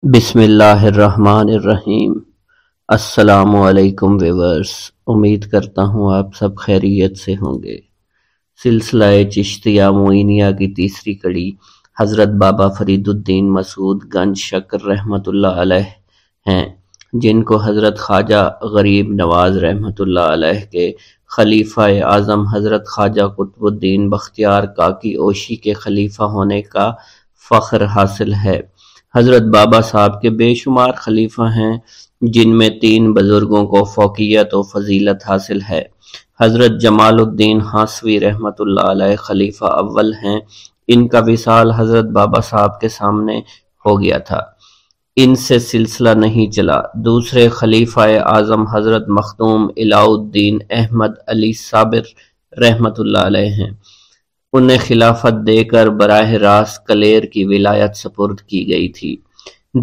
بسم اللہ الرحمن الرحیم۔ السلام علیکم ویورز، امید کرتا ہوں آپ سب خیریت سے ہوں گے۔ سلسلہ چشتیہ معینیہ کی تیسری کڑی حضرت بابا فرید الدین مسعود گنج شکر رحمۃ اللہ علیہ ہیں، جن کو حضرت خواجہ غریب نواز رحمۃ اللہ علیہ کے خلیفہ اعظم حضرت خواجہ قطب الدین بختیار کاکی اوشی کے خلیفہ ہونے کا فخر حاصل ہے۔ حضرت بابا صاحب کے بے شمار خلیفہ ہیں، جن میں 3 بزرگوں کو فوقیت و فضیلت حاصل ہے۔ حضرت جمال الدین ہانسوی رحمۃ اللہ علیہ خلیفہ اول ہیں۔ ان کا وصال حضرت بابا صاحب کے سامنے ہو گیا تھا، ان سے سلسلہ نہیں چلا۔ دوسرے خلیفہ اعظم حضرت مخدوم علاء الدین احمد علی صابر رحمۃ اللہ علیہ ہیں۔ انہیں خلافت دے کر براہ راست کلیر کی ولایت سپرد کی گئی تھی۔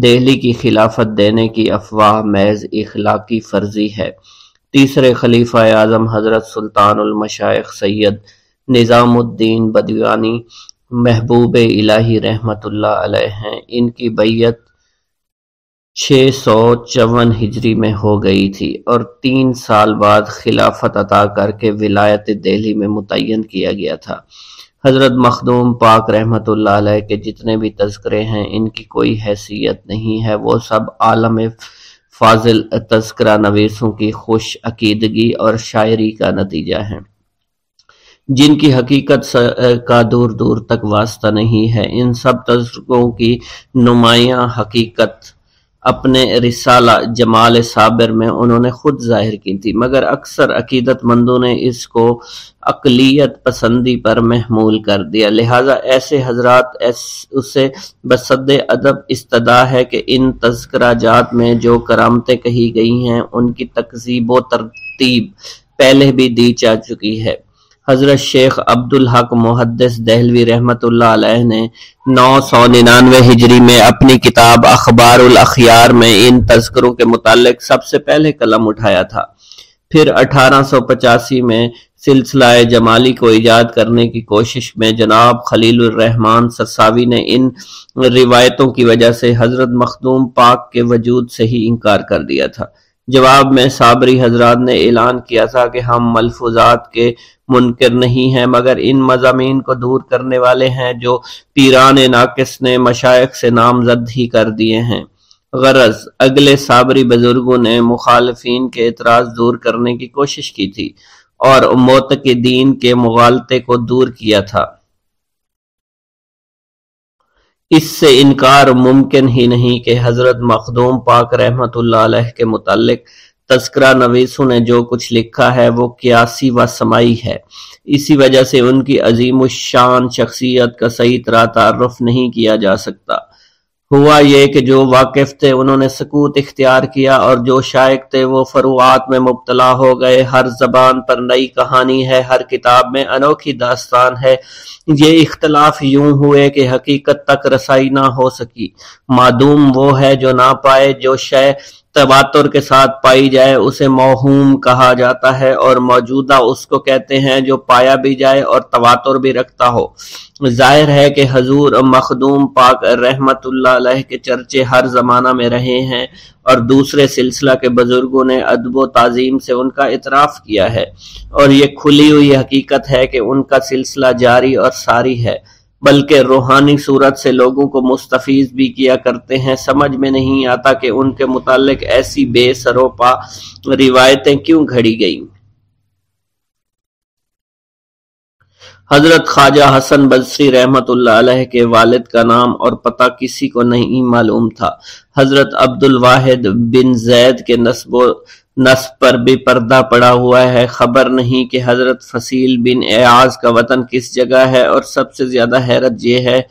دہلی کی خلافت دینے کی افواہ محض اخلاقی فرضی ہے۔ تیسرے خلیفہ اعظم حضرت سلطان المشائخ سید نظام الدین بدیوانی محبوب الہی رحمۃ اللہ علیہ ہیں۔ ان کی بیعت 654 ہجری میں ہو گئی تھی اور 3 سال بعد خلافت عطا کر کے ولایت دہلی میں متعین کیا گیا تھا۔ حضرت مخدوم پاک رحمۃ اللہ علیہ کے جتنے بھی تذکرے ہیں، ان کی کوئی حیثیت نہیں ہے، وہ سب عالم فاضل تذکرہ نویسوں کی خوش عقیدگی اور شاعری کا نتیجہ ہیں، جن کی حقیقت کا دور دور تک واسطہ نہیں ہے۔ ان سب تذکروں کی نمایاں حقیقت اپنے رسالہ جمال صابر میں انہوں نے خود ظاہر کی تھی، مگر اکثر عقیدت مندوں نے اس کو اقلیت پسندی پر محمول کر دیا، لہذا ایسے حضرات اسے بصد ادب استدعا ہے کہ ان تذکرہ جات میں جو کرامتیں کہی گئی ہیں، ان کی تکذیب و ترتیب پہلے بھی دی جا چکی ہے۔ حضرت شیخ عبدالحق محدث دہلوی رحمۃ اللہ علیہ نے 999 ہجری میں اپنی کتاب اخبار الاخیار میں ان تذکروں کے متعلق سب سے پہلے قلم اٹھایا تھا۔ پھر 1885 میں سلسلہ جمالی کو ایجاد کرنے کی کوشش میں جناب خلیل الرحمن سرساوی نے ان روایتوں کی وجہ سے حضرت مخدوم پاک کے وجود سے ہی انکار کر دیا تھا۔ جواب میں صابری حضرات نے اعلان کیا تھا کہ ہم ملفوظات کے منکر نہیں ہیں، مگر ان مضامین کو دور کرنے والے ہیں جو پیران ناقص نے مشائخ سے نامزد ہی کر دیے ہیں۔ غرض اگلے صابری بزرگوں نے مخالفین کے اعتراض دور کرنے کی کوشش کی تھی اور معتقدین کے مغالطے کو دور کیا تھا۔ اس سے انکار ممکن ہی نہیں کہ حضرت مخدوم پاک رحمۃ اللہ علیہ کے متعلق تذکرہ نویسوں نے جو کچھ لکھا ہے وہ قیاسی و سماعی ہے۔ اسی وجہ سے ان کی عظیم الشان شخصیت کا صحیح طرح تعارف نہیں کیا جا سکتا۔ ہوا یہ کہ جو واقف تھے انہوں نے سکوت اختیار کیا، اور جو شائق تھے وہ فروعات میں مبتلا ہو گئے۔ ہر زبان پر نئی کہانی ہے، ہر کتاب میں انوکھی داستان ہے۔ یہ اختلاف یوں ہوئے کہ حقیقت تک رسائی نہ ہو سکی۔ معدوم وہ ہے جو نہ پائے، جو شے تواتر کے ساتھ پائی جائے اسے موہوم کہا جاتا ہے، اور موجودہ اس کو کہتے ہیں جو پایا بھی جائے اور تواتر بھی رکھتا ہو۔ ظاہر ہے کہ حضور مخدوم پاک رحمت اللہ علیہ کے چرچے ہر زمانہ میں رہے ہیں، اور دوسرے سلسلہ کے بزرگوں نے ادب و تعظیم سے ان کا اعتراف کیا ہے، اور یہ کھلی ہوئی حقیقت ہے کہ ان کا سلسلہ جاری اور ساری ہے، بلکہ روحانی صورت سے لوگوں کو مستفیض بھی کیا کرتے ہیں۔ سمجھ میں نہیں آتا کہ ان کے متعلق ایسی بے سروپا روایتیں کیوں گھڑی گئیں۔ حضرت خواجہ حسن بصری رحمۃ اللہ علیہ کے والد کا نام اور پتہ کسی کو نہیں معلوم تھا۔ حضرت عبد الواحد بن زید کے نسب پر بھی پردہ پڑا ہوا ہے۔ خبر نہیں کہ حضرت فصیل بن ایاز کا وطن کس جگہ ہے، اور سب سے زیادہ حیرت یہ ہے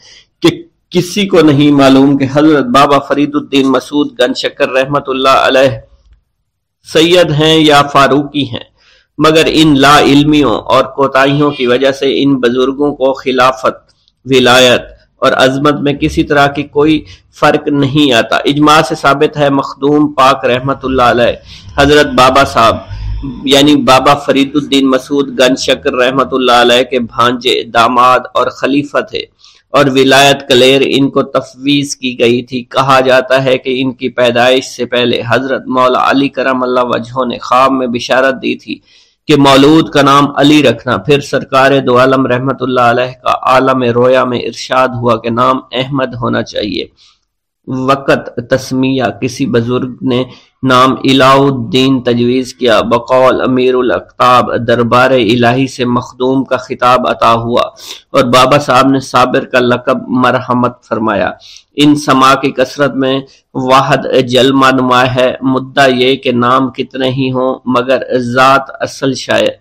کہ کسی کو نہیں معلوم کہ حضرت بابا فرید الدین مسعود گنج شکر رحمۃ اللہ علیہ سید ہیں یا فاروقی ہیں، مگر ان لا علمیوں اور کوتاہیوں کی وجہ سے ان بزرگوں کو خلافت، ولایت اور عظمت میں کسی طرح کی کوئی فرق نہیں آتا۔ اجماع سے ثابت ہے مخدوم پاک رحمت اللہ علیہ حضرت بابا صاحب یعنی بابا فرید الدین مسعود گنج شکر رحمت اللہ علیہ کے بھانجے، داماد اور خلیفہ تھے، اور ولایت کلیر ان کو تفویض کی گئی تھی۔ کہا جاتا ہے کہ ان کی پیدائش سے پہلے حضرت مولا علی کرم اللہ وجہہ نے خواب میں بشارت دی تھی کہ مولود کا نام علی رکھنا۔ پھر سرکار دو عالم رحمت اللہ علیہ کا عالم رویا میں ارشاد ہوا کہ نام احمد ہونا چاہیے۔ وقت تسمیہ کسی بزرگ نے نام الہ الدین تجویز کیا۔ بقول امیر الاقطاب دربار الہی سے مخدوم کا خطاب عطا ہوا اور بابا صاحب نے صابر کا لقب مرحمت فرمایا۔ ان سما کی کثرت میں واحد جلمہ نما ہے، مدعا یہ کہ نام کتنے ہی ہوں مگر ذات اصل شاید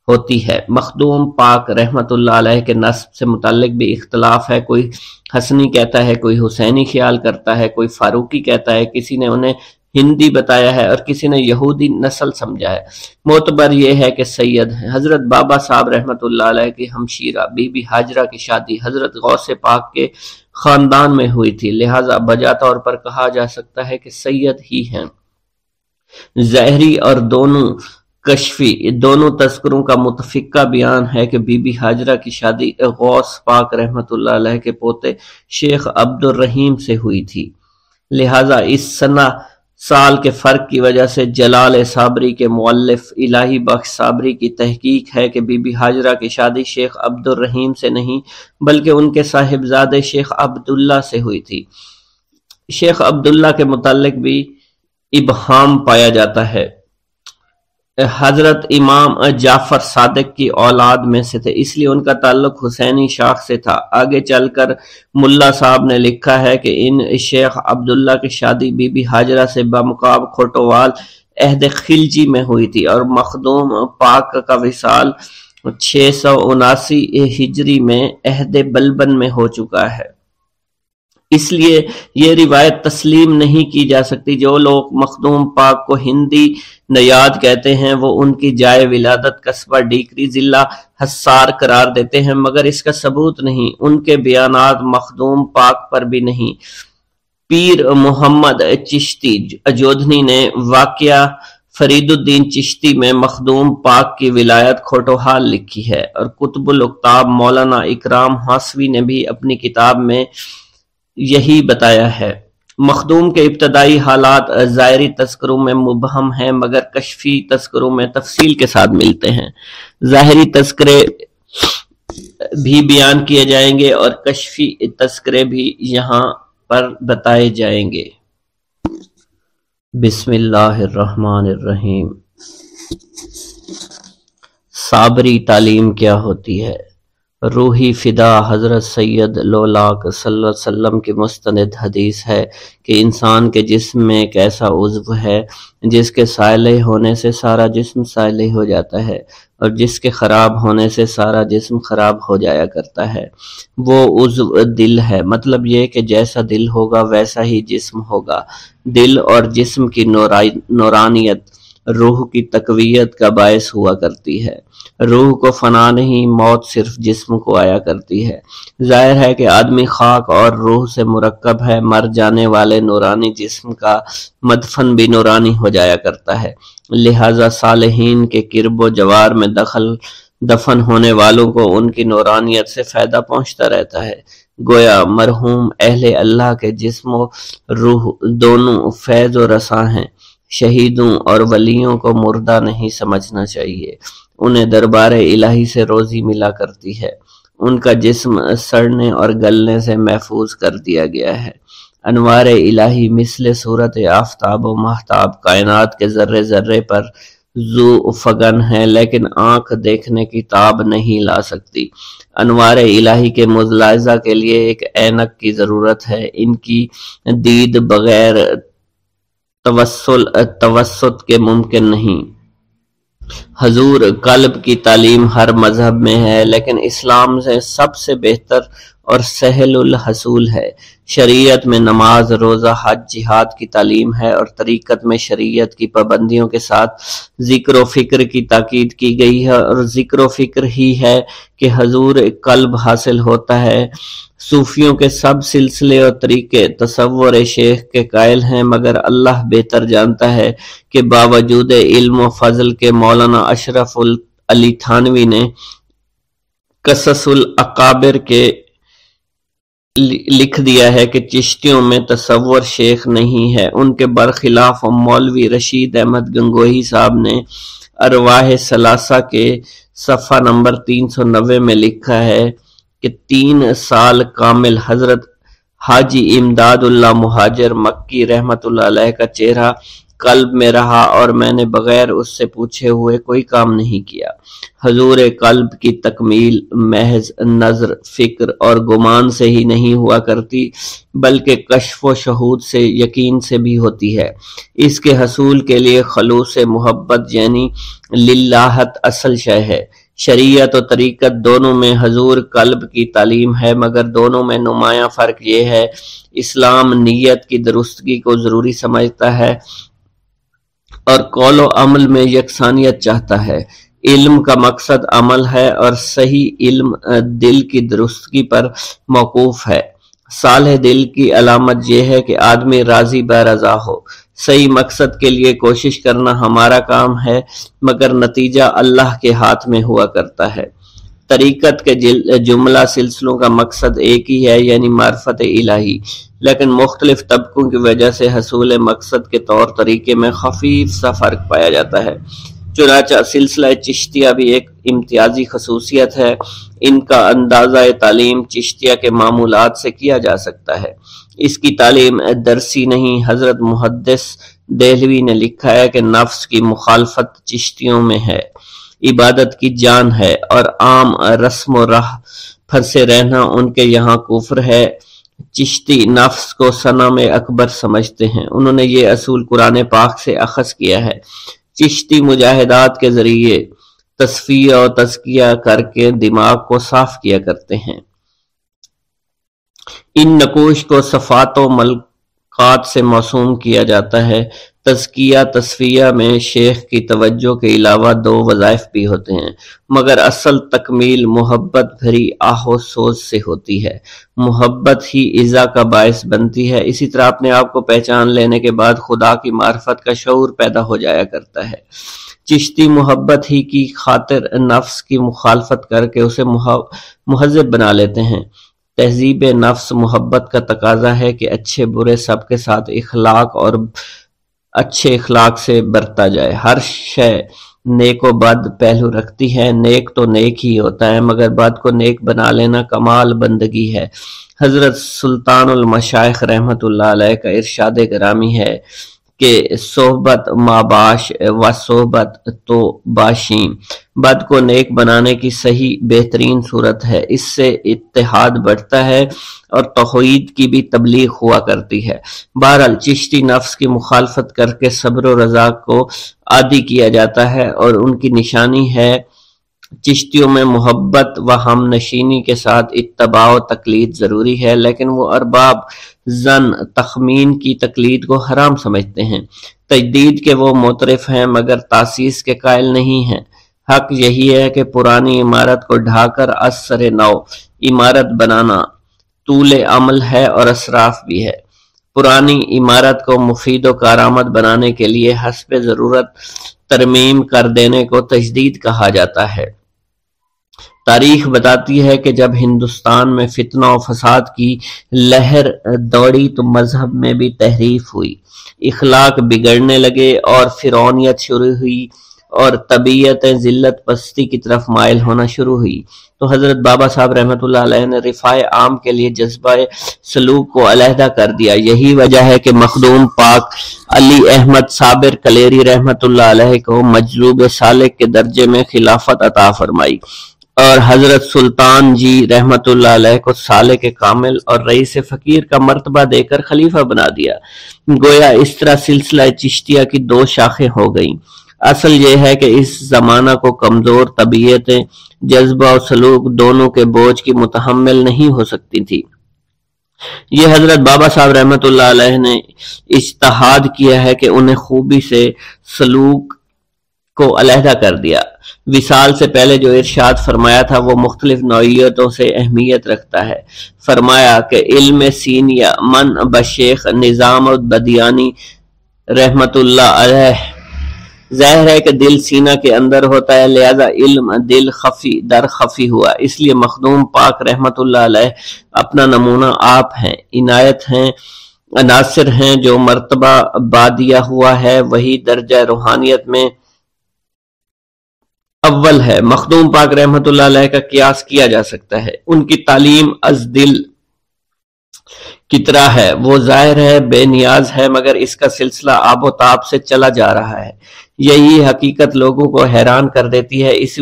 ہوتی ہے۔ مخدوم پاک رحمت اللہ علیہ کے نسب سے متعلق بھی اختلاف ہے، کوئی حسنی کہتا ہے، کوئی حسینی خیال کرتا ہے، کوئی فاروقی کہتا ہے، کسی نے انہیں ہندی بتایا ہے اور کسی نے یہودی نسل سمجھا ہے۔ معتبر یہ ہے کہ سید ہے۔ حضرت بابا صاحب رحمت اللہ علیہ کی ہمشیرہ بی بی ہاجرہ کی شادی حضرت غوث پاک کے خاندان میں ہوئی تھی، لہٰذا بجا طور پر کہا جا سکتا ہے کہ سید ہی ہیں۔ ظاہری اور دونوں کشفی دونوں تذکروں کا متفقہ بیان ہے کہ بی بی ہاجرہ کی شادی غوث پاک رحمت اللہ علیہ کے پوتے شیخ عبد الرحیم سے ہوئی تھی، لہٰذا اس سال کے فرق کی وجہ سے جلال صابری کے مؤلف الہی بخش صابری کی تحقیق ہے کہ بی بی ہاجرہ کی شادی شیخ عبد الرحیم سے نہیں بلکہ ان کے صاحبزادے شیخ عبداللہ سے ہوئی تھی۔ شیخ عبداللہ کے متعلق بھی ابہام پایا جاتا ہے۔ حضرت امام جعفر صادق کی اولاد میں سے تھے، اس لیے ان کا تعلق حسینی شاخ سے تھا۔ آگے چل کر ملا صاحب نے لکھا ہے کہ ان شیخ عبداللہ کی شادی بی بی ہاجرہ سے بمقام کھوٹوال عہد خلجی میں ہوئی تھی اور مخدوم پاک کا وصال 679 ہجری میں عہد بلبن میں ہو چکا ہے، اس لیے یہ روایت تسلیم نہیں کی جا سکتی۔ جو لوگ مخدوم پاک کو ہندی نیاد کہتے ہیں وہ ان کی جائے ولادت قصبہ ڈیکری ضلع حصار قرار دیتے ہیں، مگر اس کا ثبوت نہیں۔ ان کے بیانات مخدوم پاک پر بھی نہیں۔ پیر محمد چشتی اجودھنی نے واقعہ فرید الدین چشتی میں مخدوم پاک کی ولایت کھوٹوحال لکھی ہے، اور قطب الاقطاب مولانا اکرام ہاسوی نے بھی اپنی کتاب میں یہی بتایا ہے۔ مخدوم کے ابتدائی حالات ظاہری تذکروں میں مبہم ہیں مگر کشفی تذکروں میں تفصیل کے ساتھ ملتے ہیں۔ ظاہری تذکرے بھی بیان کیے جائیں گے اور کشفی تذکرے بھی یہاں پر بتائے جائیں گے۔ بسم اللہ الرحمن الرحیم۔ صابری تعلیم کیا ہوتی ہے؟ روحی فدا حضرت سید لولاک صلی اللہ علیہ وسلم کی مستند حدیث ہے کہ انسان کے جسم میں ایک ایسا عضو ہے جس کے صالح ہونے سے سارا جسم صالح ہو جاتا ہے اور جس کے خراب ہونے سے سارا جسم خراب ہو جایا کرتا ہے۔ وہ عضو دل ہے، مطلب یہ کہ جیسا دل ہوگا ویسا ہی جسم ہوگا۔ دل اور جسم کی نورانیت روح کی تقویت کا باعث ہوا کرتی ہے۔ روح کو فنا نہیں، موت صرف جسم کو آیا کرتی ہے۔ ظاہر ہے کہ آدمی خاک اور روح سے مرکب ہے، مر جانے والے نورانی جسم کا مدفن بھی نورانی ہو جایا کرتا ہے، لہذا صالحین کے کرب و جوار میں دفن ہونے والوں کو ان کی نورانیت سے فائدہ پہنچتا رہتا ہے۔ گویا مرحوم اہل اللہ کے جسم و روح دونوں فیض و رساں ہیں۔ شہیدوں اور ولیوں کو مردہ نہیں سمجھنا چاہیے، انہیں دربار الہی سے روزی ملا کرتی ہے، ان کا جسم سڑنے اور گلنے سے محفوظ کر دیا گیا ہے۔ انوار الہی مثل صورت آفتاب و مہتاب کائنات کے ذرے ذرے پر ذو فگن ہے، لیکن آنکھ دیکھنے کی تاب نہیں لا سکتی۔ انوار الہی کے ملاحظہ کے لیے ایک اینک کی ضرورت ہے، ان کی دید بغیر توسط کے ممکن نہیں۔ حضور قلب کی تعلیم ہر مذہب میں ہے، لیکن اسلام سے سب سے بہتر اور سہل الحصول ہے۔ شریعت میں نماز، روزہ، حج، جہاد کی تعلیم ہے، اور طریقت میں شریعت کی پابندیوں کے ساتھ ذکر و فکر کی تاکید کی گئی ہے، اور ذکر و فکر ہی ہے کہ حضور قلب حاصل ہوتا ہے۔ صوفیوں کے سب سلسلے اور طریقے تصور شیخ کے قائل ہیں، مگر اللہ بہتر جانتا ہے کہ باوجود علم و فضل کے مولانا اشرف علی تھانوی نے قصص الاکابر کے لکھ دیا ہے کہ چشتیوں میں تصور شیخ نہیں ہے۔ ان کے برخلاف مولوی رشید احمد گنگوہی صاحب نے ارواح ثلاثہ کے صفحہ نمبر 390 میں لکھا ہے کہ 3 سال کامل حضرت حاجی امداد اللہ مہاجر مکی رحمت اللہ علیہ کا چہرہ قلب میں رہا اور میں نے بغیر اس سے پوچھے ہوئے کوئی کام نہیں کیا۔ حضور قلب کی تکمیل محض نظر، فکر اور گمان سے ہی نہیں ہوا کرتی بلکہ کشف و شہود سے، یقین سے بھی ہوتی ہے۔ اس کے حصول کے لیے خلوص محبت یعنی للہت اصل شے ہے۔ شریعت و طریقت دونوں میں حضور قلب کی تعلیم ہے، مگر دونوں میں نمایاں فرق یہ ہے، اسلام نیت کی درستگی کو ضروری سمجھتا ہے اور قول و عمل میں یکسانیت چاہتا ہے۔ علم کا مقصد عمل ہے اور صحیح علم دل کی درستگی پر موقوف ہے۔ صالح دل کی علامت یہ ہے کہ آدمی راضی برضا ہو۔ صحیح مقصد کے لیے کوشش کرنا ہمارا کام ہے، مگر نتیجہ اللہ کے ہاتھ میں ہوا کرتا ہے۔ طریقت کے جملہ سلسلوں کا مقصد ایک ہی ہے، یعنی معرفت الہی، لیکن مختلف طبقوں کی وجہ سے حصول مقصد کے طور طریقے میں خفیف سا فرق پایا جاتا ہے۔ چنانچہ سلسلہ چشتیہ بھی ایک امتیازی خصوصیت ہے۔ ان کا اندازہ تعلیم چشتیہ کے معمولات سے کیا جا سکتا ہے۔ اس کی تعلیم درسی نہیں۔ حضرت محدث دہلوی نے لکھا ہے کہ نفس کی مخالفت چشتیوں میں ہے، عبادت کی جان ہے، اور عام رسم و راہ پھنسے رہنا ان کے یہاں کفر ہے۔ چشتی نفس کو صنم اکبر سمجھتے ہیں۔ انہوں نے یہ اصول قرآن پاک سے اخذ کیا ہے۔ چشتی مجاہدات کے ذریعے تصفیہ و تزکیہ کر کے دماغ کو صاف کیا کرتے ہیں۔ ان نقوش کو صفات و ملکات سے موسوم کیا جاتا ہے۔ تزکیہ تصفیہ میں شیخ کی توجہ کے علاوہ 2 وظائف بھی ہوتے ہیں، مگر اصل تکمیل محبت بھری آہ و سوز سے ہوتی ہے۔ محبت ہی عزا کا باعث بنتی ہے۔ اسی طرح اپنے آپ کو پہچان لینے کے بعد خدا کی معرفت کا شعور پیدا ہو جایا کرتا ہے۔ چشتی محبت ہی کی خاطر نفس کی مخالفت کر کے اسے مہذب بنا لیتے ہیں۔ تہذیب نفس محبت کا تقاضا ہے کہ اچھے برے سب کے ساتھ اخلاق اور اچھے اخلاق سے برتا جائے۔ ہر شے نیک و بد پہلو رکھتی ہے۔ نیک تو نیک ہی ہوتا ہے، مگر بد کو نیک بنا لینا کمال بندگی ہے۔ حضرت سلطان المشائخ رحمت اللہ علیہ کا ارشاد گرامی ہے کہ صحبت ماباش و صحبت تو باشیم، بد کو نیک بنانے کی صحیح بہترین صورت ہے۔ اس سے اتحاد بڑھتا ہے اور توحید کی بھی تبلیغ ہوا کرتی ہے۔ بہرحال چشتی نفس کی مخالفت کر کے صبر و رضا کو عادی کیا جاتا ہے، اور ان کی نشانی ہے۔ چشتیوں میں محبت و ہم نشینی کے ساتھ اتباع و تقلید ضروری ہے، لیکن وہ ارباب ظن تخمین کی تقلید کو حرام سمجھتے ہیں۔ تجدید کے وہ معترف ہیں مگر تاسیس کے قائل نہیں ہیں۔ حق یہی ہے کہ پرانی عمارت کو ڈھا کر از سر نو عمارت بنانا طول عمل ہے اور اسراف بھی ہے۔ پرانی عمارت کو مفید و کارآمد بنانے کے لیے حسب ضرورت ترمیم کر دینے کو تجدید کہا جاتا ہے۔ تاریخ بتاتی ہے کہ جب ہندوستان میں فتنہ و فساد کی لہر دوڑی تو مذہب میں بھی تحریف ہوئی، اخلاق بگڑنے لگے اور فرعونیت شروع ہوئی اور طبیعت ذلت پستی کی طرف مائل ہونا شروع ہوئی۔ تو حضرت بابا صاحب رحمۃ اللہ علیہ نے رفاع عام کے لیے جذبہ سلوک کو علیحدہ کر دیا۔ یہی وجہ ہے کہ مخدوم پاک علی احمد صابر کلیری رحمۃ اللہ علیہ کو مجذوب سالک کے درجے میں خلافت عطا فرمائی اور حضرت سلطان جی رحمۃ اللہ علیہ کو سالک کامل اور رئیس فقیر کا مرتبہ دے کر خلیفہ بنا دیا۔ گویا اس طرح سلسلہ چشتیہ کی 2 شاخیں ہو گئیں۔ اصل یہ ہے کہ اس زمانہ کو کمزور طبیعتیں جذبہ و سلوک دونوں کے بوجھ کی متحمل نہیں ہو سکتی تھی۔ یہ حضرت بابا صاحب رحمۃ اللہ علیہ نے اجتہاد کیا ہے کہ انہیں خوبی سے سلوک کو علیحدہ کر دیا۔ وصال سے پہلے جو ارشاد فرمایا تھا وہ مختلف نوعیتوں سے اہمیت رکھتا ہے۔ فرمایا کہ علم سینیا من بشیخ نظام البدیانی رحمت اللہ علیہ ظاہر ہے کہ دل سینہ کے اندر ہوتا ہے، لہذا علم دل خفی در خفی ہوا۔ اس لیے مخدوم پاک رحمت اللہ علیہ اپنا نمونہ آپ ہیں، عنایت ہیں، عناصر ہیں۔ جو مرتبہ بادیہ ہوا ہے وہی درجہ روحانیت میں اول ہے۔ مخدوم پاک رحمت اللہ علیہ کا قیاس کیا جا سکتا ہے۔ ان کی تعلیم از دل کی طرح ہے، وہ ظاہر ہے بے نیاز ہے، مگر اس کا سلسلہ آب و تاب سے چلا جا رہا ہے۔ یہی حقیقت لوگوں کو حیران کر دیتی ہے۔ اس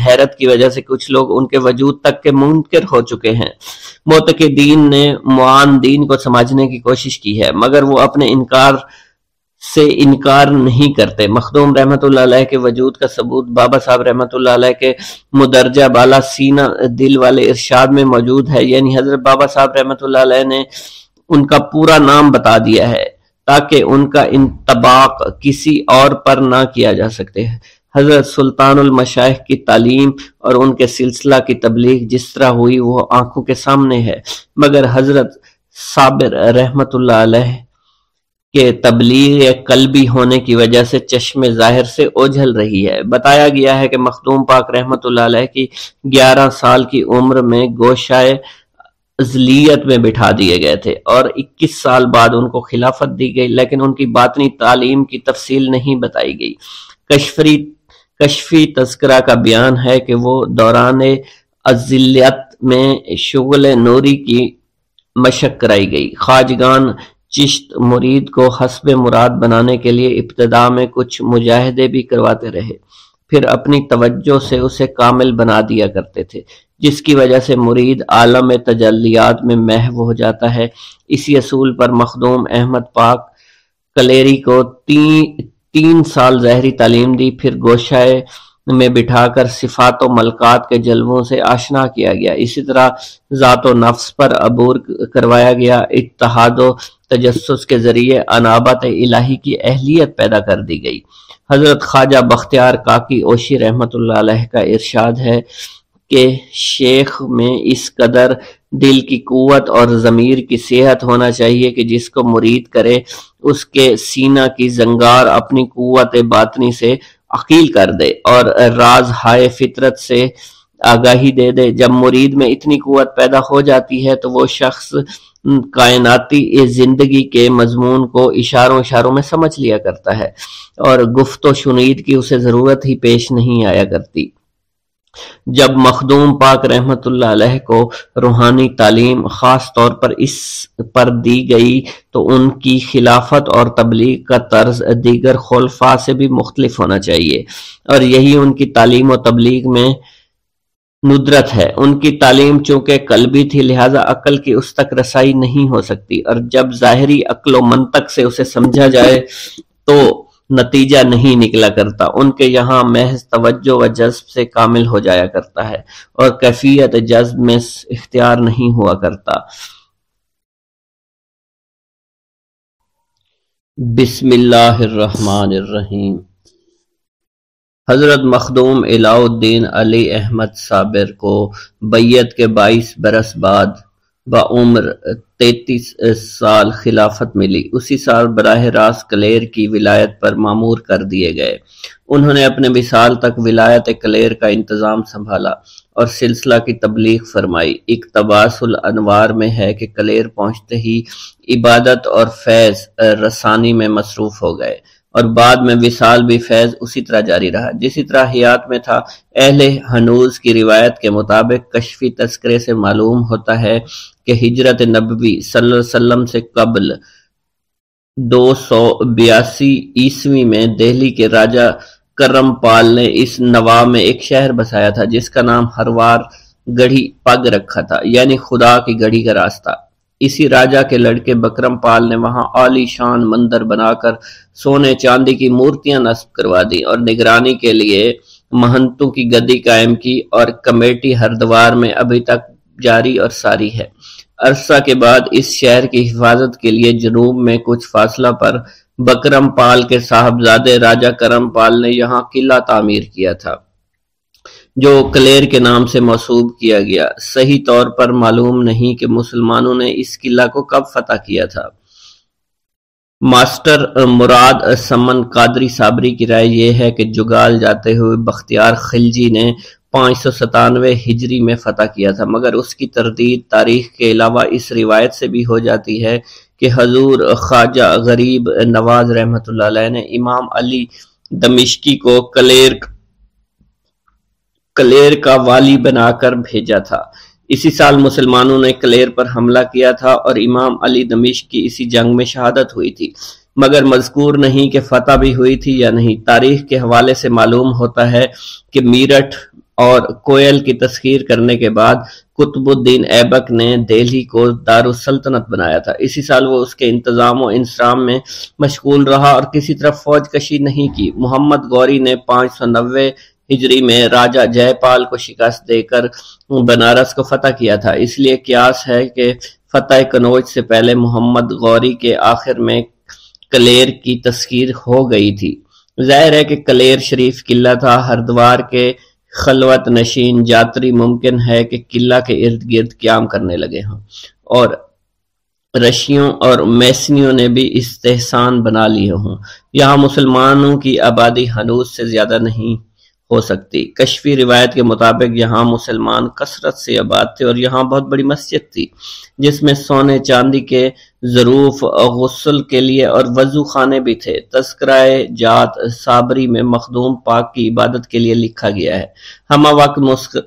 حیرت کی وجہ سے کچھ لوگ ان کے وجود تک کے منکر ہو چکے ہیں۔ معتقدین نے معاندین کو سمجھنے کی کوشش کی ہے، مگر وہ اپنے انکار سے انکار نہیں کرتے۔ مخدوم رحمت اللہ علیہ کے وجود کا ثبوت بابا صاحب رحمت اللہ علیہ کے مدرجہ بالا سینہ دل والے ارشاد میں موجود ہے، یعنی حضرت بابا صاحب رحمت اللہ علیہ نے ان کا پورا نام بتا دیا ہے تاکہ ان کا انطباق کسی اور پر نہ کیا جا سکتے۔ حضرت سلطان المشائخ کی تعلیم اور ان کے سلسلہ کی تبلیغ جس طرح ہوئی وہ آنکھوں کے سامنے ہے، مگر حضرت صابر رحمت اللہ علیہ کہ تبلیغ قلبی ہونے کی وجہ سے چشم ظاہر سے اوجھل رہی ہے۔ بتایا گیا ہے کہ مخدوم پاک رحمت اللہ علیہ کی 11 سال کی عمر میں گوشائے ازلیت میں بٹھا دیے گئے تھے اور 21 سال بعد ان کو خلافت دی گئی، لیکن ان کی باطنی تعلیم کی تفصیل نہیں بتائی گئی۔ کشفی تذکرہ کا بیان ہے کہ وہ دوران ازلیت میں شغل نوری کی مشق کرائی گئی۔ خواجگان چشت مرید کو حسب مراد بنانے کے لیے ابتدا میں کچھ مجاہدے بھی کرواتے رہے، پھر اپنی توجہ سے اسے کامل بنا دیا کرتے تھے، جس کی وجہ سے مرید عالم تجلیات میں محو ہو جاتا ہے۔ اسی اصول پر مخدوم احمد پاک کلیری کو 3 سال ظاہری تعلیم دی، پھر گوشائے میں بٹھا کر صفات و ملکات کے جلووں سے آشنا کیا گیا۔ اسی طرح ذات و نفس پر عبور کروایا گیا۔ اتحاد و تجسس کے ذریعے انابت الہی کی اہلیت پیدا کر دی گئی۔ حضرت خواجہ بختیار کاکی اوشی رحمت اللہ علیہ کا ارشاد ہے کہ شیخ میں اس قدر دل کی قوت اور ضمیر کی صحت ہونا چاہیے کہ جس کو مرید کرے اس کے سینہ کی زنگار اپنی قوت باطنی سے عقیل کر دے اور راز ہائے فطرت سے آگاہی دے دے۔ جب مرید میں اتنی قوت پیدا ہو جاتی ہے تو وہ شخص کائناتی زندگی کے مضمون کو اشاروں میں سمجھ لیا کرتا ہے اور گفت و شنید کی اسے ضرورت ہی پیش نہیں آیا کرتی۔ جب مخدوم پاک رحمت اللہ علیہ کو روحانی تعلیم خاص طور پر اس پر دی گئی تو ان کی خلافت اور تبلیغ کا طرز دیگر خلفاء سے بھی مختلف ہونا چاہیے، اور یہی ان کی تعلیم و تبلیغ میں ندرت ہے۔ ان کی تعلیم چونکہ قلبی تھی لہذا عقل کی اس تک رسائی نہیں ہو سکتی، اور جب ظاہری عقل و منطق سے اسے سمجھا جائے تو نتیجہ نہیں نکلا کرتا۔ ان کے یہاں محض توجہ و جذب سے کامل ہو جایا کرتا ہے اور کیفیت جذب میں اختیار نہیں ہوا کرتا۔ بسم اللہ الرحمن الرحیم۔ حضرت مخدوم الہ الدین علی احمد صابر کو بیعت کے 22 برس بعد بعمر 33 سال خلافت ملی۔ اسی سال براہ راست کلیر کی ولایت پر مامور کر دیے گئے۔ انہوں نے اپنے وصال تک ولایت کلیر کا انتظام سنبھالا اور سلسلہ کی تبلیغ فرمائی۔ اقتباس الانوار میں ہے کہ کلیر پہنچتے ہی عبادت اور فیض رسانی میں مصروف ہو گئے، اور بعد میں وصال بھی فیض اسی طرح جاری رہا جسی طرح حیات میں تھا۔ اہل ہنوز کی روایت کے مطابق کشفی تذکرے سے معلوم ہوتا ہے کہ ہجرت نبوی صلی اللہ علیہ وسلم سے قبل 282 عیسوی میں دہلی کے راجہ کرم پال نے اس نواح میں ایک شہر بسایا تھا جس کا نام ہروار گڑھی پگ رکھا تھا، یعنی خدا کی گڑھی کا راستہ۔ اسی راجہ کے لڑکے بکرم پال نے وہاں عالی شان مندر بنا کر سونے چاندی کی مورتیاں نصب کروا دی اور نگرانی کے لیے مہنتوں کی گدی قائم کی، اور کمیٹی ہردوار میں ابھی تک جاری اور ساری ہے۔ عرصہ کے بعد اس شہر کی حفاظت کے لیے جنوب میں کچھ فاصلہ پر بکرم پال کے صاحبزادے راجہ کرم پال نے یہاں قلعہ تعمیر کیا تھا جو کلیر کے نام سے منسوب کیا گیا۔ صحیح طور پر معلوم نہیں کہ مسلمانوں نے اس قلعہ کو کب فتح کیا تھا۔ ماسٹر مراد سمن قادری صابری کی رائے یہ ہے کہ جگال جاتے ہوئے بختیار خلجی نے 597 ہجری میں فتح کیا تھا، مگر اس کی تردید تاریخ کے علاوہ اس روایت سے بھی ہو جاتی ہے کہ حضور خواجہ غریب نواز رحمۃ اللہ علیہ نے امام علی دمشقی کو کلیر کا والی بنا کر بھیجا تھا۔ اسی سال مسلمانوں نے کلیر پر حملہ کیا تھا اور امام علی دمشق کی اسی جنگ میں شہادت ہوئی تھی، مگر مذکور نہیں کہ فتح بھی ہوئی تھی یا نہیں۔ تاریخ کے حوالے سے معلوم ہوتا ہے کہ میرٹھ اور کوئل کی تسخیر کرنے کے بعد قطب الدین ایبک نے دہلی کو دارالسلطنت بنایا تھا۔ اسی سال وہ اس کے انتظام و انصرام میں مشغول رہا اور کسی طرف فوج کشی نہیں کی۔ محمد غوری نے 590 ہجری میں راجہ جے پال کو شکست دے کر بنارس کو فتح کیا تھا۔ اس لیے قیاس ہے کہ فتح کنوج سے پہلے محمد غوری کے آخر میں کلیر کی تسخیر ہو گئی تھی۔ ظاہر ہے کہ کلیر شریف قلعہ تھا۔ ہردوار کے خلوت نشین جاتری ممکن ہے کہ قلعہ کے ارد گرد قیام کرنے لگے ہوں، اور رشیوں اور میسنیوں نے بھی استحسان بنا لیے ہوں۔ یہاں مسلمانوں کی آبادی ہنوز سے زیادہ نہیں ہو سکتی۔ کشفی روایت کے مطابق یہاں مسلمان کثرت سے آباد تھے اور یہاں بہت بڑی مسجد تھی جس میں سونے چاندی کے ظروف غسل کے لیے اور وضو خانے بھی تھے۔ تذکرہ جات صابری میں مخدوم پاک کی عبادت کے لیے لکھا گیا ہے، ہمہ وقت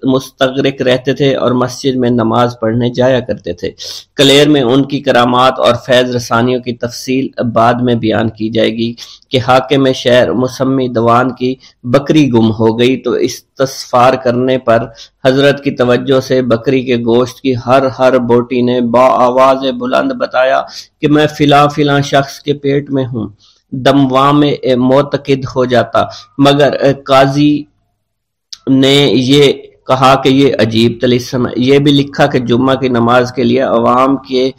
مستغرق رہتے تھے اور مسجد میں نماز پڑھنے جایا کرتے تھے۔ کلیر میں ان کی کرامات اور فیض رسانیوں کی تفصیل بعد میں بیان کی جائے گی کہ حاکم شہر مسمی دوان کی بکری گم ہو گئی تو استغفار کرنے پر حضرت کی توجہ سے بکری کے گوشت کی ہر بوٹی نے با آواز بلند بتایا کہ میں فلاں شخص کے پیٹ میں ہوں۔ دموام معتقد ہو جاتا، مگر قاضی نے یہ کہا کہ یہ عجیب طلسم ہے۔ یہ بھی لکھا کہ جمعہ کی نماز کے لیے عوام کے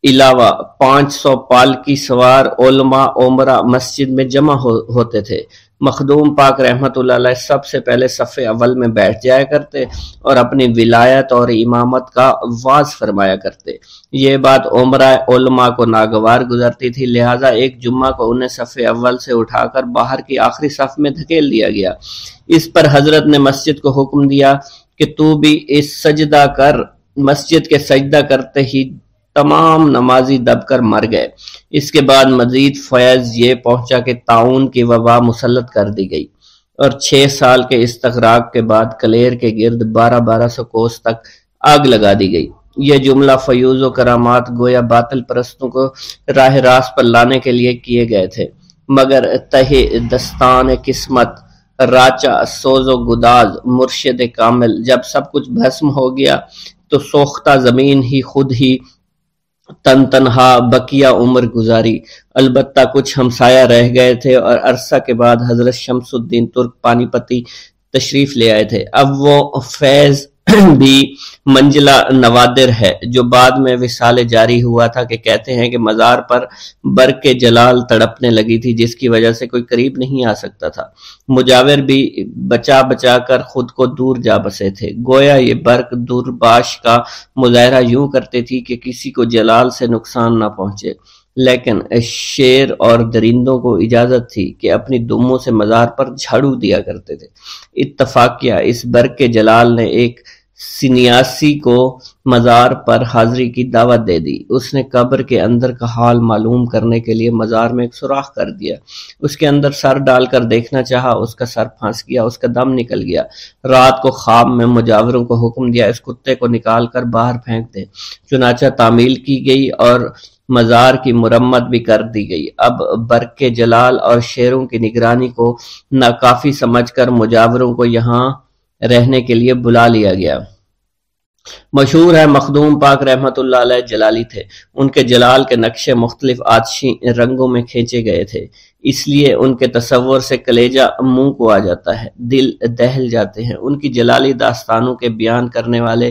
علاوہ 500 پالکی سوار علماء عمرہ مسجد میں جمع ہوتے تھے۔ مخدوم پاک رحمت اللہ علیہ سب سے پہلے صف اول میں بیٹھ جایا کرتے اور اپنی ولایت اور امامت کا واز فرمایا کرتے۔ یہ بات عمرہ علماء کو ناگوار گزرتی تھی، لہٰذا ایک جمعہ کو انہیں صف اول سے اٹھا کر باہر کی آخری صف میں دھکیل دیا گیا۔ اس پر حضرت نے مسجد کو حکم دیا کہ تو بھی اس سجدہ کر۔ مسجد کے سجدہ کرتے ہی تمام نمازی دب کر مر گئے۔ اس کے بعد مزید فیض یہ پہنچا کہ طاعون کی وبا مسلط کر دی گئی اور 6 سال کے استغراق کے بعد کلیر کے گرد 1200 کوس تک آگ لگا دی گئی۔ یہ جملہ فیوز و کرامات گویا باطل پرستوں کو راہ راست پر لانے کے لیے کیے گئے تھے، مگر تہ دستان قسمت راچا سوز و گداز مرشد کامل جب سب کچھ بھسم ہو گیا تو سوختہ زمین ہی خود ہی تنہا بقیہ عمر گزاری۔ البتہ کچھ ہمسایہ رہ گئے تھے اور عرصہ کے بعد حضرت شمس الدین ترک پانی پتی تشریف لے آئے تھے۔ اب وہ فیض بھی منزلہ نوادر ہے جو بعد میں وصال جاری ہوا تھا کہ کہتے ہیں کہ مزار پر برق جلال تڑپنے لگی تھی جس کی وجہ سے کوئی قریب نہیں آ سکتا تھا۔ مجاور بھی بچا کر خود کو دور جا بسے تھے، گویا یہ برق دورباش کا مظاہرہ یوں کرتی تھی کہ کسی کو جلال سے نقصان نہ پہنچے، لیکن شیر اور درندوں کو اجازت تھی کہ اپنی دموں سے مزار پر جھاڑو دیا کرتے تھے۔ اتفاقیہ اس برق جلال نے ایک سنیاسی کو مزار پر حاضری کی دعوت دے دی۔ اس نے قبر کے اندر کا حال معلوم کرنے کے لیے مزار میں ایک سوراخ کر دیا، اس کے اندر سر ڈال کر دیکھنا چاہا، اس کا سر پھنس گیا، اس کا دم نکل گیا۔ رات کو خواب میں مجاوروں کو حکم دیا اس کتے کو نکال کر باہر پھینک دے۔ چنانچہ تعمیل کی گئی اور مزار کی مرمت بھی کر دی گئی۔ اب برق جلال اور شیروں کی نگرانی کو ناکافی سمجھ کر مجاوروں کو یہاں رہنے کے لیے بلا لیا گیا۔ مشہور ہے مخدوم پاک رحمت اللہ علیہ جلالی تھے، ان کے جلال کے نقشے مختلف آتشی رنگوں میں کھینچے گئے تھے، اس لیے ان کے تصور سے کلیجہ منہ کو آ جاتا ہے، دل دہل جاتے ہیں۔ ان کی جلالی داستانوں کے بیان کرنے والے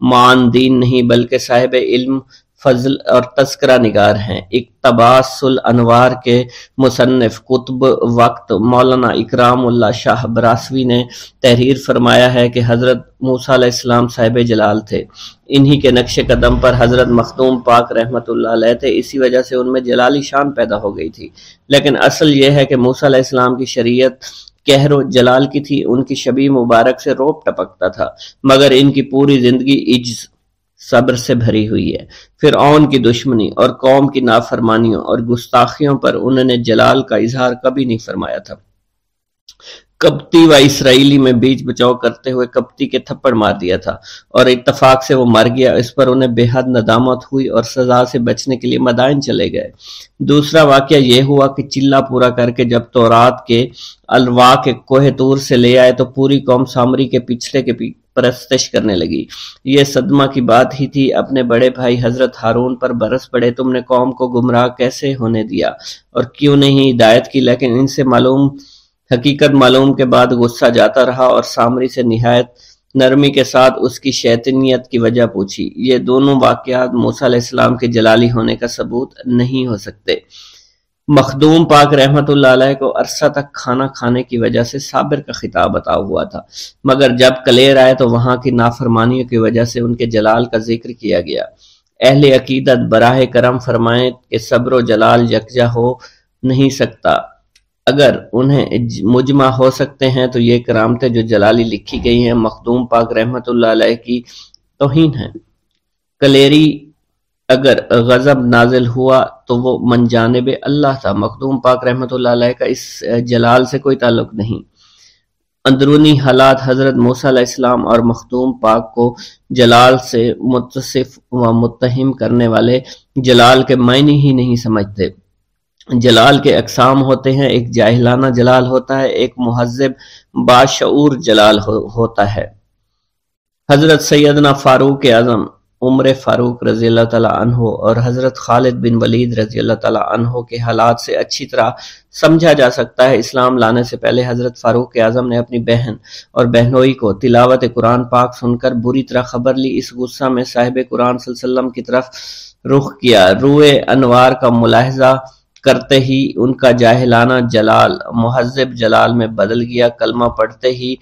معاندین نہیں بلکہ صاحب علم فضل اور تذکرہ نگار ہیں۔ اقتباس الانوار کے مصنف قطب وقت مولانا اکرام اللہ شاہ براسوی نے تحریر فرمایا ہے کہ حضرت موسیٰ علیہ السلام صاحب جلال تھے، انہی کے نقش قدم پر حضرت مخدوم پاک رحمۃ اللہ علیہ تھے، اسی وجہ سے ان میں جلالی شان پیدا ہو گئی تھی۔ لیکن اصل یہ ہے کہ موسیٰ علیہ السلام کی شریعت قہر و جلال کی تھی، ان کی شبیہ مبارک سے روب ٹپکتا تھا، مگر ان کی پوری زندگی عجز صبر سے بھری ہوئی ہے۔ فرعون کی دشمنی اور قوم کی نافرمانیوں اور گستاخیوں پر انہوں نے جلال کا اظہار کبھی نہیں فرمایا تھا۔ کپتی و اسرائیلی میں بیچ بچاؤ کرتے ہوئے کپتی کے تھپڑ مار دیا تھا اور اتفاق سے وہ مر گیا، اس پر انہیں بے حد ندامت ہوئی اور سزا سے بچنے کے لیے مدائن چلے گئے۔ دوسرا واقعہ یہ ہوا کہ چلہ پورا کر کے جب تورات کے الواح کے کوہ طور سے لے آئے تو پوری قوم سامری کے پچھلے کے پرستش کرنے لگی۔ یہ صدمہ کی بات ہی تھی۔ اپنے بڑے بھائی حضرت ہارون پر برس پڑے، تم نے قوم کو گمراہ کیسے ہونے دیا اور کیوں نہیں ہدایت کی؟ لیکن ان سے حقیقت معلوم کے بعد غصہ جاتا رہا اور سامری سے نہایت نرمی کے ساتھ اس کی شیطنیت کی وجہ پوچھی۔ یہ دونوں واقعات موسیٰ علیہ السلام کے جلالی ہونے کا ثبوت نہیں ہو سکتے۔ مخدوم پاک رحمت اللہ علیہ کو عرصہ تک کھانا کھانے کی وجہ سے صابر کا خطاب عطا ہوا تھا، مگر جب کلیر آئے تو وہاں کی نافرمانیوں کی وجہ سے ان کے جلال کا ذکر کیا گیا۔ اہل عقیدت براہ کرم فرمائیں کہ صبر و جلال یکجا ہو نہیں سکتا، اگر انہیں مجمع ہو سکتے ہیں تو یہ کرامتیں جو جلالی لکھی گئی ہیں مخدوم پاک رحمت اللہ علیہ کی توہین ہیں۔ کلیری اگر غضب نازل ہوا تو وہ من جانب اللہ تھا، مخدوم پاک رحمت اللہ علیہ کا اس جلال سے کوئی تعلق نہیں۔ اندرونی حالات حضرت موسیٰ علیہ السلام اور مخدوم پاک کو جلال سے متصف و متہم کرنے والے جلال کے معنی ہی نہیں سمجھتے۔ جلال کے اقسام ہوتے ہیں، ایک جاہلانہ جلال ہوتا ہے، ایک مہذب باشعور جلال ہوتا ہے۔ حضرت سیدنا فاروق اعظم عمر فاروق رضی اللہ تعالیٰ عنہ اور حضرت خالد بن ولید رضی اللہ تعالیٰ عنہ کے حالات سے اچھی طرح سمجھا جا سکتا ہے۔ اسلام لانے سے پہلے حضرت فاروق اعظم نے اپنی بہن اور بہنوئی کو تلاوت قرآن پاک سن کر بری طرح خبر لی۔ اس غصہ میں صاحب قرآن صلی اللہ علیہ وسلم کی طرف رخ کیا، روئے انوار کا ملاحظہ کرتے ہی ان کا جاہلانہ جلال مہذب جلال میں بدل گیا، کلمہ پڑھتے ہی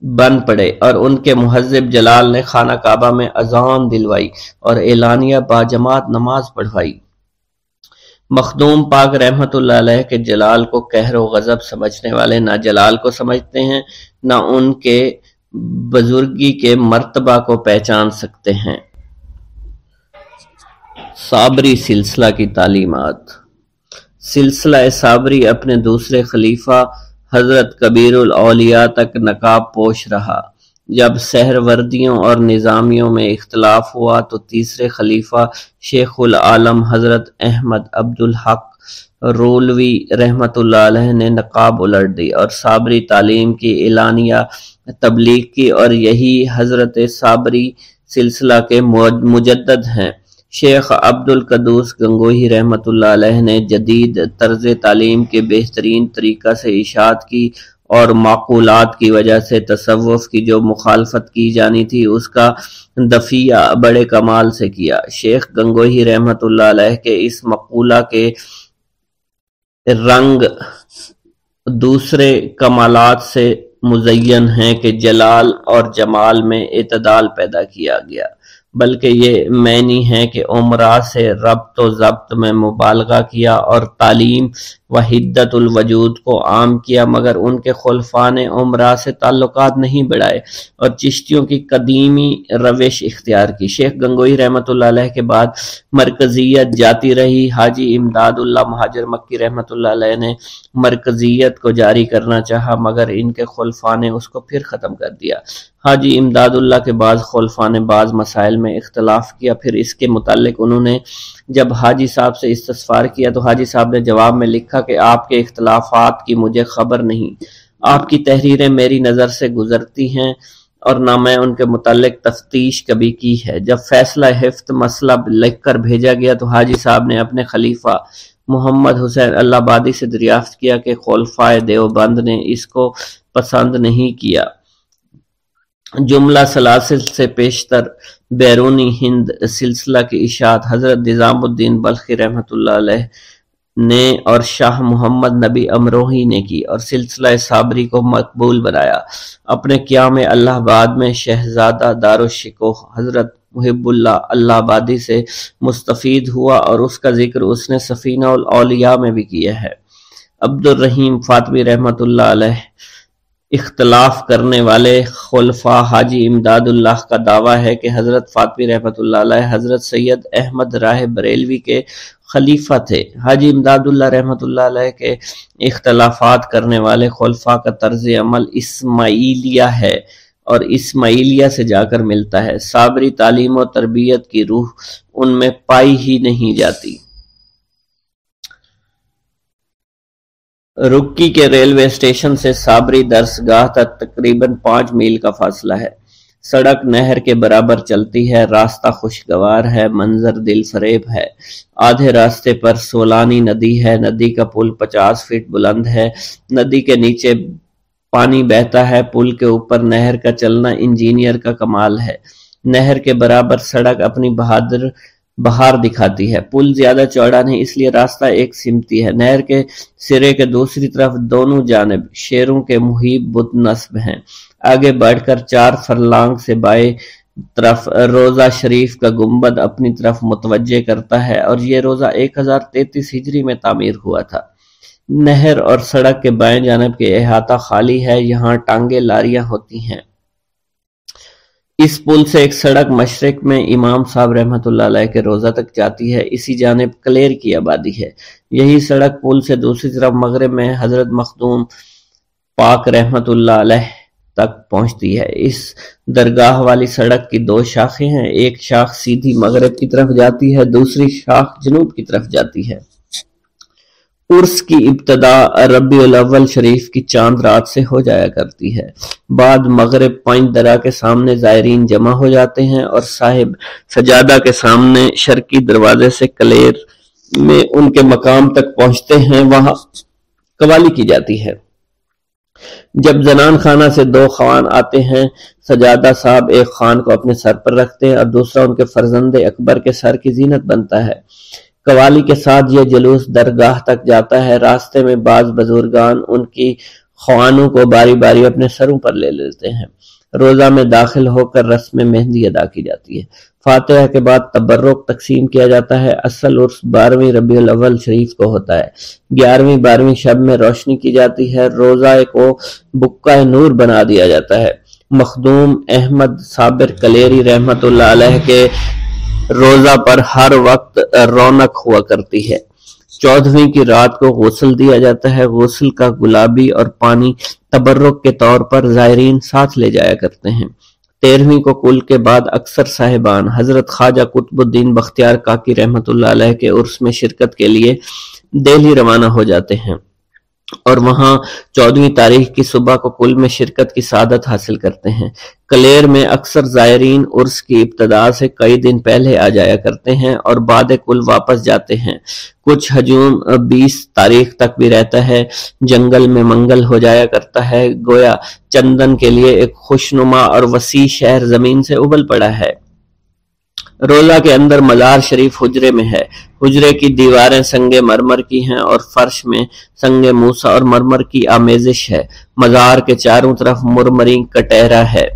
بن پڑے اور ان کے مہذب جلال نے خانہ کعبہ میں اذان دلوائی اور اعلانیہ باجماعت نماز پڑھوائی۔ مخدوم پاک رحمت اللہ علیہ کے جلال کو قہر و غضب سمجھنے والے نہ جلال کو سمجھتے ہیں، نہ ان کے بزرگی کے مرتبہ کو پہچان سکتے ہیں۔ صابری سلسلہ کی تعلیمات۔ سلسلہ صابری اپنے دوسرے خلیفہ حضرت کبیر الاولیاء تک نقاب پوش رہا۔ جب سہروردیوں اور نظامیوں میں اختلاف ہوا تو تیسرے خلیفہ شیخ العالم حضرت احمد عبد الحق رولوی رحمت اللہ علیہ نے نقاب الٹ دی اور صابری تعلیم کی اعلانیہ تبلیغ کی، اور یہی حضرت صابری سلسلہ کے مجدد ہیں۔ شیخ عبد القدوس گنگوہی رحمت اللہ علیہ نے جدید طرز تعلیم کے بہترین طریقہ سے اشاعت کی اور معقولات کی وجہ سے تصوف کی جو مخالفت کی جانی تھی اس کا دفیہ بڑے کمال سے کیا۔ شیخ گنگوہی رحمت اللہ علیہ کے اس مقولہ کے رنگ دوسرے کمالات سے مزین ہیں کہ جلال اور جمال میں اعتدال پیدا کیا گیا، بلکہ یہ معنی ہے کہ عمرہ سے ربط و ضبط میں مبالغہ کیا اور تعلیم و حدت الوجود کو عام کیا، مگر ان کے خلفاء نے عمرہ سے تعلقات نہیں بڑھائے اور چشتیوں کی قدیمی روش اختیار کی۔ شیخ گنگوہی رحمت اللہ علیہ کے بعد مرکزیت جاتی رہی۔ حاجی امداد اللہ مہاجر مکی رحمت اللہ علیہ نے مرکزیت کو جاری کرنا چاہا، مگر ان کے خلفاء نے اس کو پھر ختم کر دیا۔ حاجی امداد اللہ کے بعد خلفاء نے بعض مسائل میں اختلاف کیا، پھر اس کے متعلق انہوں نے جب حاجی صاحب سے استفسار کیا تو حاجی صاحب نے جواب میں لکھا کہ آپ کے اختلافات کی مجھے خبر نہیں، آپ کی تحریریں میری نظر سے گزرتی ہیں اور نہ میں ان کے متعلق تفتیش کبھی کی ہے۔ جب فیصلہ ہفت مسئلہ لکھ کر بھیجا گیا تو حاجی صاحب نے اپنے خلیفہ محمد حسین اللہ آبادی سے دریافت کیا کہ خلفائے دیوبند نے اس کو پسند نہیں کیا جملہ سلاسل سے پیشتر بیرونی ہند سلسلہ کی اشاعت حضرت نظام الدین بلخی رحمۃ اللہ علیہ نے اور شاہ محمد نبی امروہی نے کی اور سلسلہ صابری کو مقبول بنایا۔ اپنے قیام الہ آباد میں شہزادہ دارالشکوہ حضرت محب اللہ الہ آبادی سے مستفید ہوا اور اس کا ذکر اس نے سفینہ الاولیاء میں بھی کیا ہے۔ عبد الرحیم فاطمی رحمۃ اللہ علیہ اختلاف کرنے والے خلفاء حاجی امداد اللہ کا دعویٰ ہے کہ حضرت فاطمی رحمۃ اللہ علیہ حضرت سید احمد راہ بریلوی کے خلیفہ تھے۔ حاجی امداد اللہ رحمۃ اللہ علیہ کے اختلافات کرنے والے خلفاء کا طرز عمل اسماعیلیہ ہے اور اسماعیلیہ سے جا کر ملتا ہے۔ صابری تعلیم و تربیت کی روح ان میں پائی ہی نہیں جاتی۔ رکی کے ریلوے اسٹیشن سے صابری درسگاہ تک تقریباً 5 میل کا فاصلہ ہے۔ سڑک نہر کے برابر چلتی ہے، راستہ خوشگوار ہے، منظر دل فریب ہے۔ آدھے راستے پر سولانی ندی ہے، ندی کا پل 50 فٹ بلند ہے، ندی کے نیچے پانی بہتا ہے، پل کے اوپر نہر کا چلنا انجینئر کا کمال ہے۔ نہر کے برابر سڑک اپنی بہار دکھاتی ہے، پل زیادہ چوڑا نہیں اس لیے راستہ ایک سمتی ہے۔ نہر کے سرے کے دوسری طرف دونوں جانب شیروں کے مہیب بت نصب ہیں۔ آگے بڑھ کر 4 فرلانگ سے بائیں طرف روضہ شریف کا گنبد اپنی طرف متوجہ کرتا ہے اور یہ روضہ 1033 ہجری میں تعمیر ہوا تھا۔ نہر اور سڑک کے بائیں جانب کے احاطہ خالی ہے، یہاں ٹانگیں لاریاں ہوتی ہیں۔ اس پل سے ایک سڑک مشرق میں امام صاحب رحمۃ اللہ علیہ کے روضہ تک جاتی ہے، اسی جانب کلیر کی آبادی ہے۔ یہی سڑک پل سے دوسری طرف مغرب میں حضرت مخدوم پاک رحمۃ اللہ علیہ تک پہنچتی ہے۔ اس درگاہ والی سڑک کی 2 شاخیں ہیں، ایک شاخ سیدھی مغرب کی طرف جاتی ہے، دوسری شاخ جنوب کی طرف جاتی ہے۔ عرس کی ابتدا ربیع الاول شریف کی چاند رات سے ہو جایا کرتی ہے۔ بعد مغرب 5 درہ کے سامنے زائرین جمع ہو جاتے ہیں اور صاحب سجادہ کے سامنے شرقی دروازے سے کلیر میں ان کے مقام تک پہنچتے ہیں، وہاں قوالی کی جاتی ہے۔ جب زنان خانہ سے 2 خوان آتے ہیں، سجادہ صاحب ایک خوان کو اپنے سر پر رکھتے ہیں اور دوسرا ان کے فرزند اکبر کے سر کی زینت بنتا ہے۔ قوالی کے ساتھ یہ جلوس درگاہ تک جاتا ہے۔ راستے میں بعض بزرگان ان کی خوانوں کو باری باری اپنے سروں پر لے لیتے ہیں۔ روضہ میں داخل ہو کر رسم مہندی ادا کی جاتی ہے۔ فاتحہ کے بعد تبرک تقسیم کیا جاتا ہے۔ اصل عرس 12ویں ربیع الاول شریف کو ہوتا ہے۔ 11ویں 12ویں شب میں روشنی کی جاتی ہے، روضہ کو بقعہ نور بنا دیا جاتا ہے۔ مخدوم احمد صابر کلیری رحمۃ اللہ علیہ کے روضہ پر ہر وقت رونق ہوا کرتی ہے۔ 14ویں کی رات کو غسل دیا جاتا ہے۔ غسل کا گلابی اور پانی تبرک کے طور پر زائرین ساتھ لے جایا کرتے ہیں۔ 13ویں کو کل کے بعد اکثر صاحبان حضرت خواجہ قطب الدین بختیار کاکی رحمۃ اللہ علیہ کے عرس میں شرکت کے لیے دہلی روانہ ہو جاتے ہیں اور وہاں 14ویں تاریخ کی صبح کو کل میں شرکت کی سعادت حاصل کرتے ہیں۔ کلیر میں اکثر زائرین عرس کی ابتدا سے کئی دن پہلے آ جایا کرتے ہیں اور بعد کل واپس جاتے ہیں۔ کچھ ہجوم 20 تاریخ تک بھی رہتا ہے۔ جنگل میں منگل ہو جایا کرتا ہے، گویا چندن کے لیے ایک خوشنما اور وسیع شہر زمین سے ابل پڑا ہے۔ روضہ کے اندر مزار شریف حجرے میں ہے۔ حجرے کی دیواریں سنگ مرمر کی ہیں اور فرش میں سنگ موسیٰ اور مرمر کی آمیزش ہے۔ مزار کے چاروں طرف مرمرین کٹہرا ہے۔